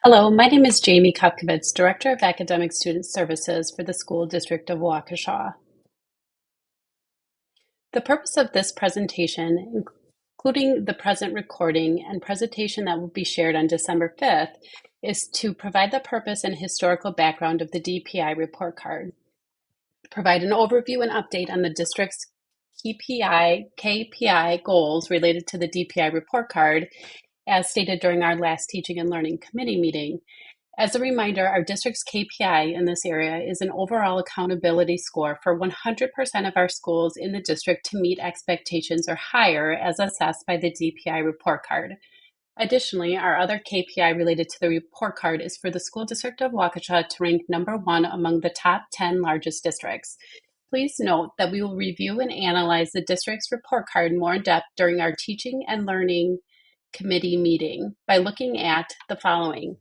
Hello, my name is Jamie Kopkovitz, Director of Academic Student Services for the School District of Waukesha. The purpose of this presentation, including the present recording and presentation that will be shared on December 5th, is to provide the purpose and historical background of the DPI report card, provide an overview and update on the district's KPI goals related to the DPI report card, as stated during our last Teaching and Learning Committee meeting. As a reminder, our district's KPI in this area is an overall accountability score for 100% of our schools in the district to meet expectations or higher as assessed by the DPI report card. Additionally, our other KPI related to the report card is for the School District of Waukesha to rank number 1 among the top 10 largest districts. Please note that we will review and analyze the district's report card more in depth during our Teaching and Learning Committee meeting by looking at the following: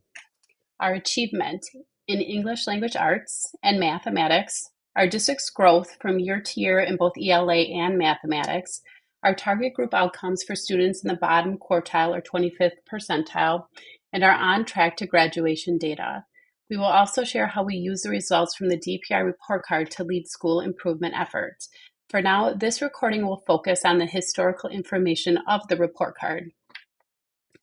our achievement in English language arts and mathematics, our district's growth from year to year in both ELA and mathematics, our target group outcomes for students in the bottom quartile or 25th percentile, and our on track to graduation data. We will also share how we use the results from the DPI report card to lead school improvement efforts. For now, this recording will focus on the historical information of the report card.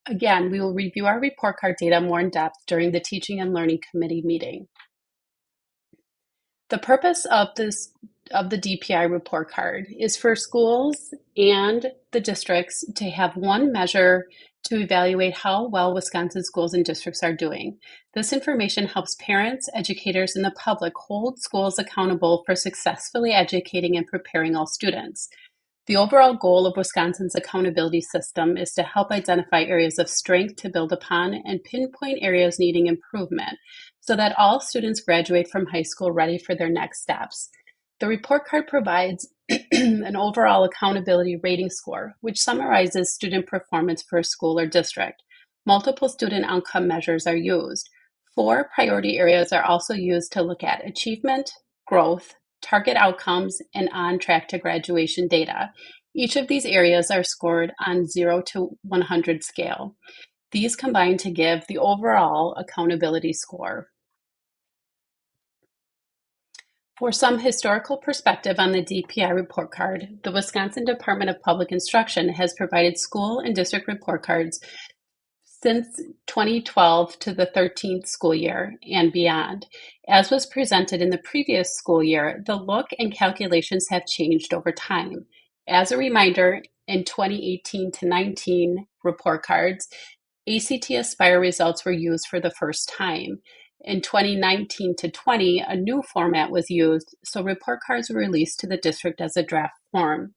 Again, we will review our report card data more in depth during the Teaching and Learning Committee meeting. The purpose of the DPI report card is for schools and the districts to have one measure to evaluate how well Wisconsin schools and districts are doing. This information helps parents, educators, and the public hold schools accountable for successfully educating and preparing all students. The overall goal of Wisconsin's accountability system is to help identify areas of strength to build upon and pinpoint areas needing improvement so that all students graduate from high school ready for their next steps. The report card provides an overall accountability rating score, which summarizes student performance for a school or district. Multiple student outcome measures are used. 4 priority areas are also used to look at achievement, growth, target outcomes, and on track to graduation data. Each of these areas are scored on 0 to 100 scale. These combine to give the overall accountability score. For some historical perspective on the DPI report card, the Wisconsin Department of Public Instruction has provided school and district report cards since 2012 to the 13th school year and beyond. As was presented in the previous school year, the look and calculations have changed over time. As a reminder, in 2018 to 19 report cards, ACT Aspire results were used for the first time. In 2019 to 20, a new format was used, so report cards were released to the district as a draft form.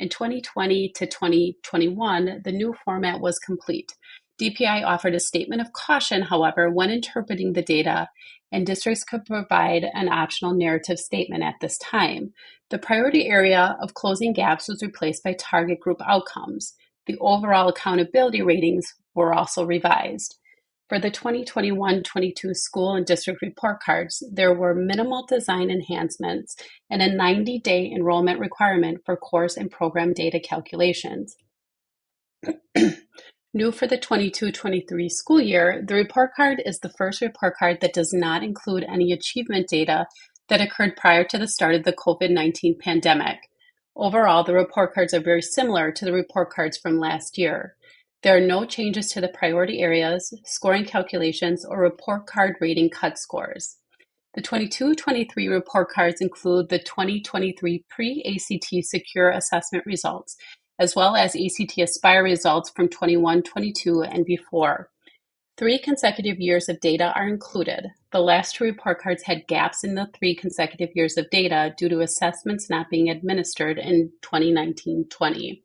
In 2020 to 2021, the new format was complete. DPI offered a statement of caution, however, when interpreting the data, and districts could provide an optional narrative statement at this time. The priority area of closing gaps was replaced by target group outcomes. The overall accountability ratings were also revised. For the 2021-22 school and district report cards, there were minimal design enhancements and a 90-day enrollment requirement for course and program data calculations. New for the 22-23 school year, the report card is the first report card that does not include any achievement data that occurred prior to the start of the COVID-19 pandemic. Overall, the report cards are very similar to the report cards from last year. There are no changes to the priority areas, scoring calculations, or report card rating cut scores. The 22-23 report cards include the 2023 pre-ACT secure assessment results, as well as ACT Aspire results from 21-22 and before. 3 consecutive years of data are included. The last 2 report cards had gaps in the 3 consecutive years of data due to assessments not being administered in 2019-20.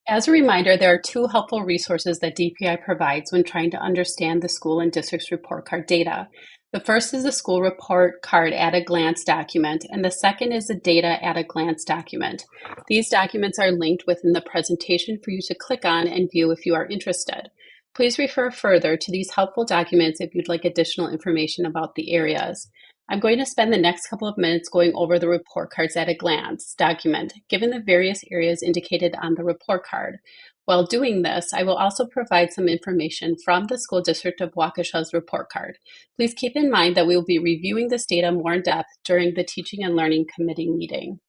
As a reminder, there are 2 helpful resources that DPI provides when trying to understand the school and district's report card data. The first is the school report card at a glance document, and the second is the data at a glance document. These documents are linked within the presentation for you to click on and view if you are interested. Please refer further to these helpful documents if you'd like additional information about the areas. I'm going to spend the next couple of minutes going over the report cards at a glance document, given the various areas indicated on the report card. While doing this, I will also provide some information from the School District of Waukesha's report card. Please keep in mind that we will be reviewing this data more in depth during the Teaching and Learning Committee meeting.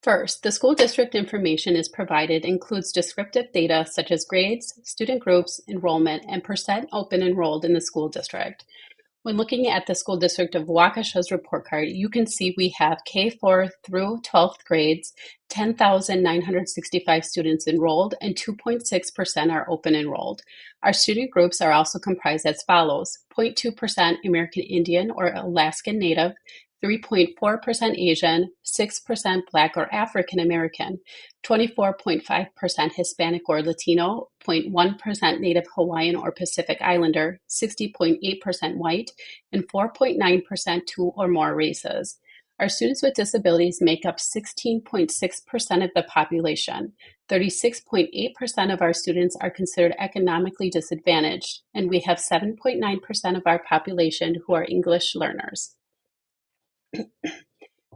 First, the school district information is provided includes descriptive data such as grades, student groups, enrollment, and percent open enrolled in the school district. When looking at the School District of Waukesha's report card, you can see we have K4 through 12th grades, 10,965 students enrolled, and 2.6% are open enrolled. Our student groups are also comprised as follows: 0.2% American Indian or Alaskan Native, 3.4% Asian, 6% Black or African American, 24.5% Hispanic or Latino, 0.1% Native Hawaiian or Pacific Islander, 60.8% white, and 4.9% two or more races. Our students with disabilities make up 16.6% of the population. 36.8% of our students are considered economically disadvantaged, and we have 7.9% of our population who are English learners.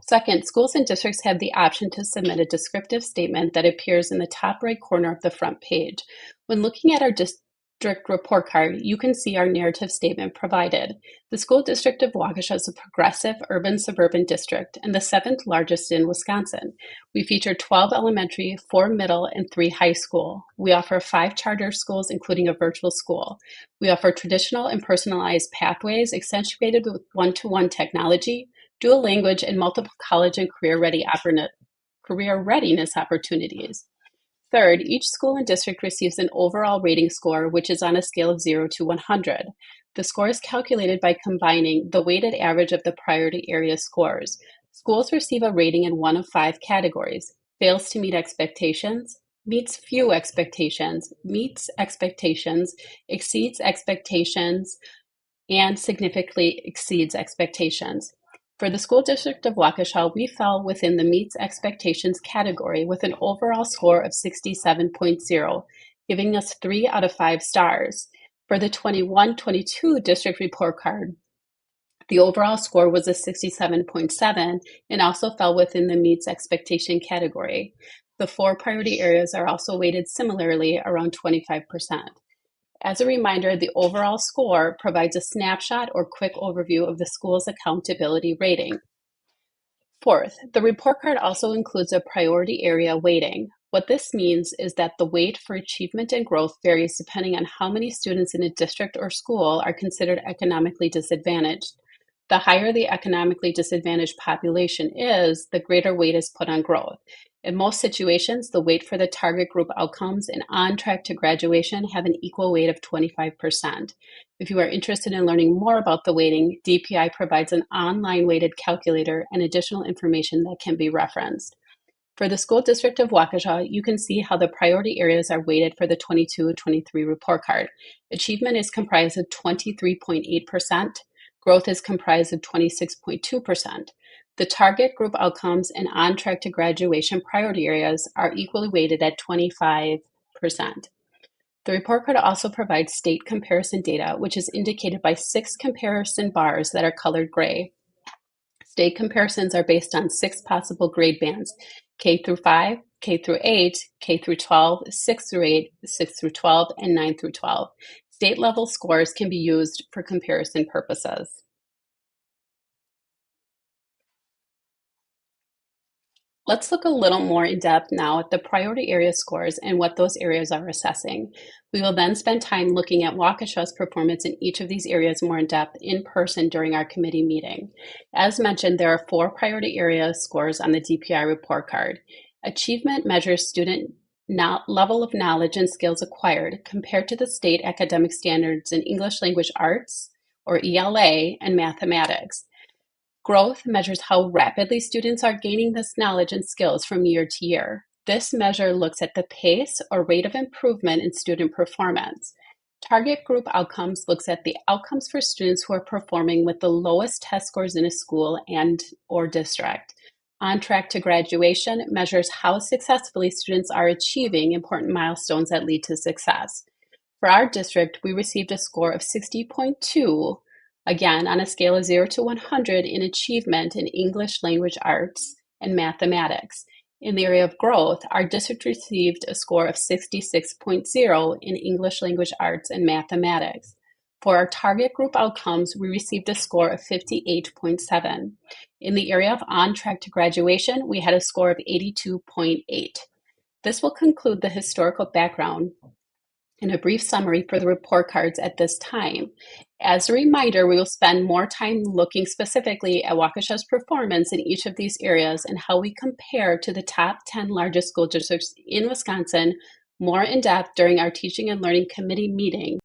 Second, schools and districts have the option to submit a descriptive statement that appears in the top right corner of the front page. When looking at our district report card, you can see our narrative statement provided. The School District of Waukesha is a progressive urban suburban district and the 7th largest in Wisconsin. We feature 12 elementary, 4 middle, and 3 high school. We offer 5 charter schools, including a virtual school. We offer traditional and personalized pathways accentuated with one-to-one technology, dual language, and multiple college and career readiness opportunities. Third, each school and district receives an overall rating score, which is on a scale of 0 to 100. The score is calculated by combining the weighted average of the priority area scores. Schools receive a rating in one of 5 categories: fails to meet expectations, meets few expectations, meets expectations, exceeds expectations, and significantly exceeds expectations. For the School District of Waukesha, we fell within the meets expectations category with an overall score of 67.0, giving us 3 out of 5 stars. For the 21-22 district report card, the overall score was a 67.7 and also fell within the meets expectation category. The 4 priority areas are also weighted similarly, around 25%. As a reminder, the overall score provides a snapshot or quick overview of the school's accountability rating. Fourth, the report card also includes a priority area weighting. What this means is that the weight for achievement and growth varies depending on how many students in a district or school are considered economically disadvantaged. The higher the economically disadvantaged population is, the greater weight is put on growth. In most situations, the weight for the target group outcomes and on track to graduation have an equal weight of 25%. If you are interested in learning more about the weighting, DPI provides an online weighted calculator and additional information that can be referenced. For the School District of Waukesha, you can see how the priority areas are weighted for the 22-23 report card. Achievement is comprised of 23.8%. Growth is comprised of 26.2%. The target group outcomes and on track to graduation priority areas are equally weighted at 25%. The report card also provides state comparison data, which is indicated by 6 comparison bars that are colored gray. State comparisons are based on 6 possible grade bands: K through 5, K through 8, K through 12, 6 through 8, 6 through 12, and 9 through 12. State level scores can be used for comparison purposes. Let's look a little more in depth now at the priority area scores and what those areas are assessing. We will then spend time looking at Waukesha's performance in each of these areas more in depth in person during our committee meeting. As mentioned, there are 4 priority area scores on the DPI report card. Achievement measures student level of knowledge and skills acquired compared to the state academic standards in English Language Arts, or ELA, and mathematics. Growth measures how rapidly students are gaining this knowledge and skills from year to year. This measure looks at the pace or rate of improvement in student performance. Target group outcomes looks at the outcomes for students who are performing with the lowest test scores in a school and or district. On track to graduation measures how successfully students are achieving important milestones that lead to success. For our district, we received a score of 60.2, again on a scale of 0 to 100 in achievement in English Language Arts and mathematics. In the area of growth, our district received a score of 66.0 in English language arts and mathematics. For our target group outcomes, we received a score of 58.7. In the area of on track to graduation, we had a score of 82.8. This will conclude the historical background and a brief summary for the report cards at this time. As a reminder, we will spend more time looking specifically at Waukesha's performance in each of these areas and how we compare to the top 10 largest school districts in Wisconsin more in depth during our Teaching and Learning Committee meeting